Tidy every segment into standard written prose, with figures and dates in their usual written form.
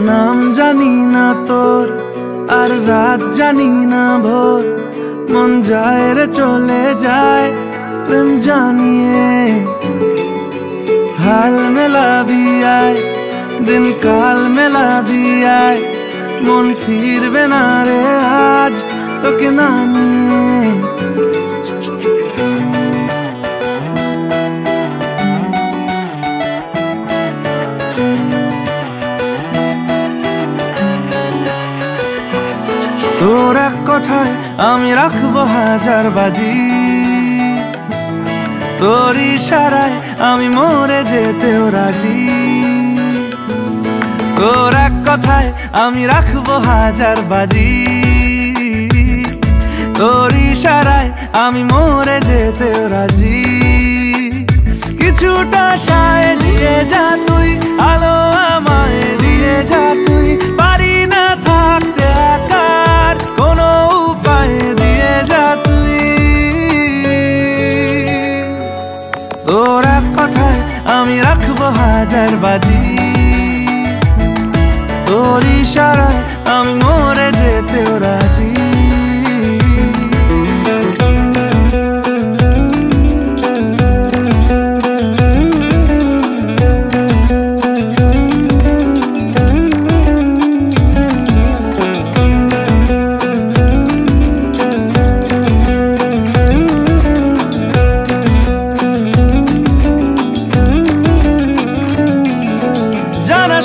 নাম জানি না তোর, আর রাত জানি না ভোর, মন যায় রে চলে যায় প্রেম জানিয়ে। হাল মেলাবি আয়, দিন কাল মেলাবি আয়, মন ফিরবে না রে আজ তোকে না নিয়ে। তোর এক কথায় আমি রাখবো হাজার বাজি, তোর ইশারায় আমি মরে যেতেও রাজি। তোর এক কথায় আমি রাখবো হাজার বাজি, তোর ইশারায় আমি মরে যেতেও রাজি। কিছুটা সায় দিয়ে যা তুই, আলো আমায় দিয়ে যা তুই, পারি না থাকতে একার কোনো উপায় দিয়ে যা তুই। তোর এক কথায় আমি রাখবো হাজার বাজি, তোর ইশারায় আমি মরে যেতেও রাজি।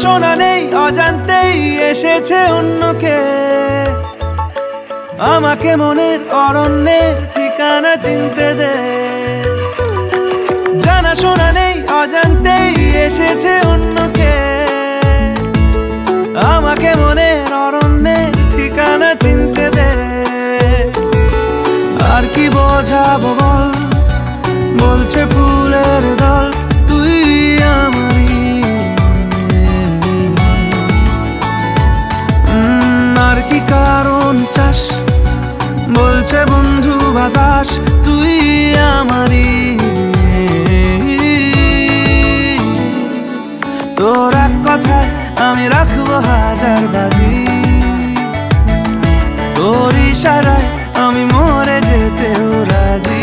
শোনা নেই অজান্তেই এসেছে অন্যকে, আমাকে মনের অরণ্যের ঠিকানা চিনতে দে। জানা শোনা নেই অজান্তেই এসেছে অন্যকে, আমাকে মনের অরণ্যের ঠিকানা চিনতে দে। আর কি বোঝাবো বল, বলছে ফুলের দল তুই আমারই। আর কি কারণ চাস, বলছে বন্ধু বাতাস তুই আমারই। তোর এক কথায় আমি রাখবো হাজার বাজি, তোর ইশারায় আমি মরে যেতেও রাজি।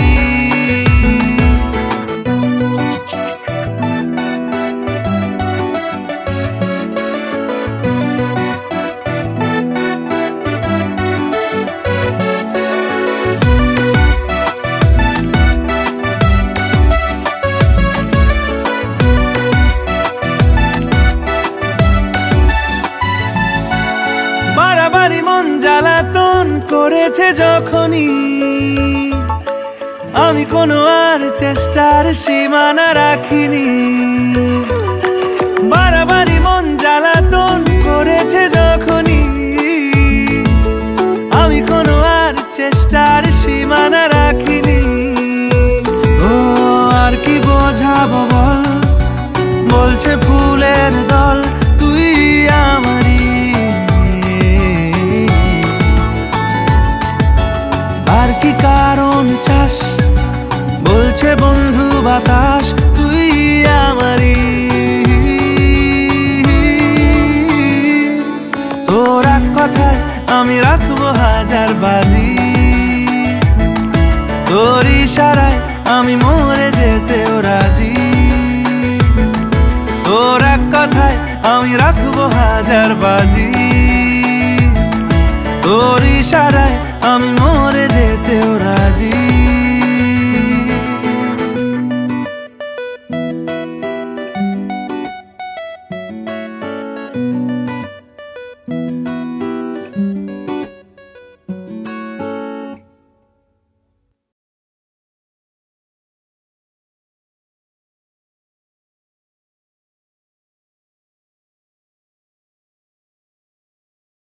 বাড়াবাড়ি মন জ্বালাতন করেছে যখনই, আমি কোনো আর চেষ্টার সীমানা রাখিনি। বাড়াবাড়ি মন জ্বালাতন করেছে যখনই, আমি কোনো আর চেষ্টার সীমানা রাখিনি। ও আর কি বোঝাবো বল, বলছে ফুলের দল তুই আমারই। আর কি কারণ চাস, বলছে বন্ধু বাতাস তুই আমারই। তোর এক কথায় আমি রাখবো হাজার বাজি, তোর ইশারায় আমি মরে যেতেও রাজি। তোর এক কথায় আমি রাখবো হাজার বাজি, তোর ইশারায়